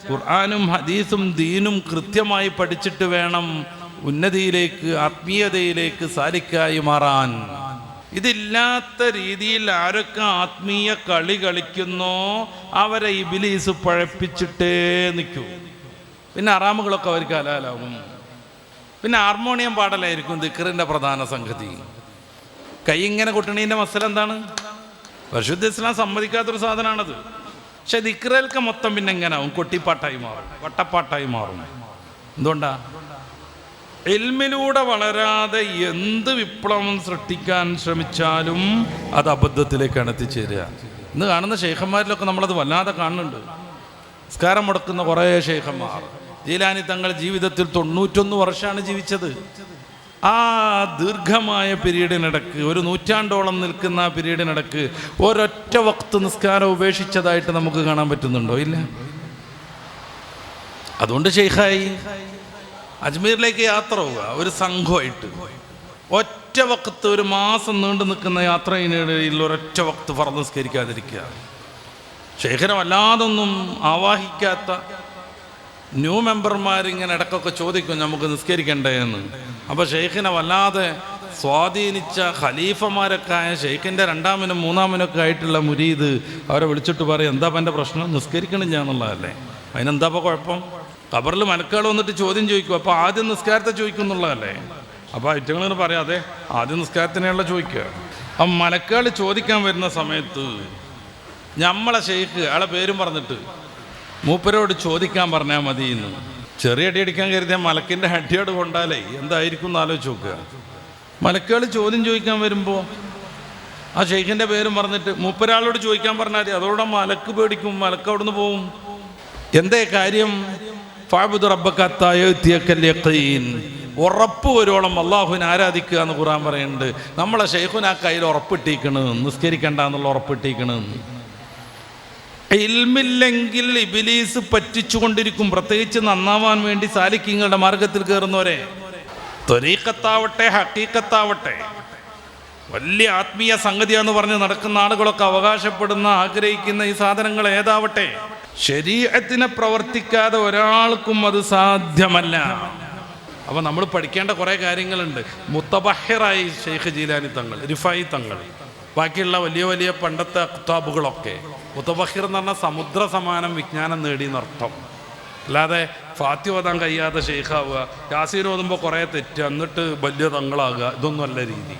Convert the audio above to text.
ഖുർആനും ഹദീസും ദീനും കൃത്യമായി പഠിച്ചിട്ട് വേണം ഉന്നതിയിലേക്ക്, ആത്മീയതയിലേക്ക് സാലിക്കായി മാറാൻ. ഇതില്ലാത്ത രീതിയിൽ ആരൊക്കെ ആത്മീയ കളി കളിക്കുന്നോ അവരെ ഇബ്ലീസ് പഴപ്പിച്ചിട്ടേ നിൽക്കൂ. പിന്നെ അറാമുകളൊക്കെ അവർക്ക് ഹലാലാവും. പിന്നെ ഹാർമോണിയം പാടലായിരിക്കും ദിക്റിൻ്റെ പ്രധാന സംഗതി. കൈ ഇങ്ങനെ കൊട്ടണീൻ്റെ മസല എന്താണ്? പരിശുദ്ധ ഇസ്ലാം സമ്മതിക്കാത്തൊരു സാധനമാണത്. പക്ഷെ ദിക്റേൽക്ക് മൊത്തം പിന്നെ എങ്ങനെ ആവും? കൊട്ടിപ്പാട്ടായി മാറും, വട്ടപ്പാട്ടായി മാറും. എന്തുകൊണ്ടാ? ഇൽമിലൂടെ വളരാതെ എന്ത് വിപ്ലവം സൃഷ്ടിക്കാൻ ശ്രമിച്ചാലും അത് അബദ്ധത്തിലേക്കാണ് എത്തിച്ചേരുക. ഇന്ന് കാണുന്ന ശൈഖന്മാരിലൊക്കെ നമ്മളത് വല്ലാതെ കാണുന്നുണ്ട്. നിസ്കാരം മുടക്കുന്ന കുറേ ശൈഖന്മാർ. ജീലാനി തങ്ങൾ ജീവിതത്തിൽ 91 വർഷമാണ് ജീവിച്ചത്. ആ ദീർഘമായ പീരീഡിനിടക്ക്, ഒരു നൂറ്റാണ്ടോളം നിൽക്കുന്ന ആ പീരീഡിനിടക്ക് ഒരൊറ്റ വക്ത് നിസ്കാരം ഉപേക്ഷിച്ചതായിട്ട് നമുക്ക് കാണാൻ പറ്റുന്നുണ്ടോ? ഇല്ല. അതുകൊണ്ട് ശൈഖായി അജ്മീറിലേക്ക് യാത്ര പോവുക ഒരു സംഘമായിട്ട്. ഒറ്റ വക്ത്, ഒരു മാസം നീണ്ടു നിൽക്കുന്ന യാത്രയിനിടയിൽ ഒരൊറ്റ വക്ത് ഫർദ് നിസ്കരിക്കാതിരിക്കുക. ശൈഖിനെ വല്ലാതൊന്നും ആവാഹിക്കാത്ത ന്യൂ മെമ്പർമാരിങ്ങനെ ഇടയ്ക്കൊക്കെ ചോദിക്കും നമുക്ക് നിസ്കരിക്കണ്ടേ എന്ന്. അപ്പോൾ ഷെയ്ഖിനെ വല്ലാതെ സ്വാധീനിച്ച ഖലീഫമാരൊക്കെ ആയ ഷെയ്ഖിൻ്റെ 2ാമനും 3ാമനൊക്കെ ആയിട്ടുള്ള മുരീദ് അവരെ വിളിച്ചിട്ട് പറയും, എന്താ എൻ്റെ പ്രശ്നം? നിസ്കരിക്കണില്ല എന്നുള്ളതല്ലേ, അതിനെന്താ ഇപ്പോൾ കുഴപ്പം? ഖബറിൽ മലക്കുകൾ വന്നിട്ട് ചോദ്യം ചോദിക്കും, അപ്പോൾ ആദ്യം നിസ്കാരത്തെ ചോദിക്കും എന്നുള്ളതല്ലേ. അപ്പോൾ ഐറ്റങ്ങളിങ്ങനെ പറയാം, അതെ ആദ്യം നിസ്കാരത്തിനെയുള്ള ചോദിക്കുക. അപ്പം മലക്കുകൾ ചോദിക്കാൻ വരുന്ന സമയത്ത് നമ്മളെ ഷെയ്ഖ് അയാളെ പേരും പറഞ്ഞിട്ട് മൂപ്പരോട് ചോദിക്കാൻ പറഞ്ഞാൽ മതി എന്ന്. ചെറിയ അടി അടിക്കാൻ കരുതിയാൽ മലക്കിൻ്റെ അടിയോട് കൊണ്ടാലേ എന്തായിരിക്കും എന്ന് ആലോചിച്ച് നോക്കുക. മലക്കുകൾ ചോദ്യം ചോദിക്കാൻ വരുമ്പോൾ ആ ഷെയ്ഖിൻ്റെ പേരും പറഞ്ഞിട്ട് മൂപ്പരാളോട് ചോദിക്കാൻ പറഞ്ഞാൽ അതോടെ മലക്ക് പേടിക്കും, മലക്ക് അവിടുന്ന് പോവും. എന്തേ കാര്യം? ഫഅബ്ദു റബ്ബക ഹത്താ യഅതിയകൽ യഖീൻ. ഉറപ്പ് വരുവോളം അള്ളാഹുവിനെ ആരാധിക്കുക എന്ന് ഖുർആൻ പറയുന്നുണ്ട്. നമ്മളെ ഷെയ്ഖുന് ആ കയ്യിൽ ഉറപ്പിട്ടിരിക്കണ്, നിസ്കരിക്കണ്ട എന്നുള്ള ഉറപ്പിട്ടിരിക്കണ്. ഇൽമില്ലെങ്കിൽ ഇബ്ലീസ് പറ്റിച്ചുകൊണ്ടിരിക്കും, പ്രത്യേകിച്ച് നന്നാവാൻ വേണ്ടി സാലിക്കീങ്ങളുടെ മാർഗത്തിൽ കയറുന്നവരെ. ത്വരീഖത്താവട്ടെ ഹഖീഖത്താവട്ടെ വലിയ ആത്മീയ സംഗതിയാന്ന് പറഞ്ഞ് നടക്കുന്ന ആളുകളൊക്കെ അവകാശപ്പെടുന്ന, ആഗ്രഹിക്കുന്ന ഈ സാധനങ്ങൾ ഏതാവട്ടെ, ശരീഅത്തിനെ പ്രവർത്തിക്കാതെ ഒരാൾക്കും അത് സാധ്യമല്ല. അപ്പോൾ നമ്മൾ പഠിക്കേണ്ട കുറേ കാര്യങ്ങളുണ്ട്. മുത്തബഹിറായി ഷെയ്ഖ് ജീലാനി തങ്ങൾ, റിഫായി തങ്ങൾ, ബാക്കിയുള്ള വലിയ വലിയ പണ്ടത്തെ കിതാബുകളൊക്കെ. മുത്തബഹിർ എന്ന് പറഞ്ഞാൽ സമുദ്ര സമാനം വിജ്ഞാനം നേടിയെന്നർത്ഥം. അല്ലാതെ ഫാത്തി ഓതാൻ കഴിയാതെ ഷെയ്ഖാവുക, യാസീൻ ഓതുമ്പോൾ കുറേ തെറ്റ് എന്നിട്ട് വലിയ തങ്ങളാകുക, ഇതൊന്നും അല്ല രീതി.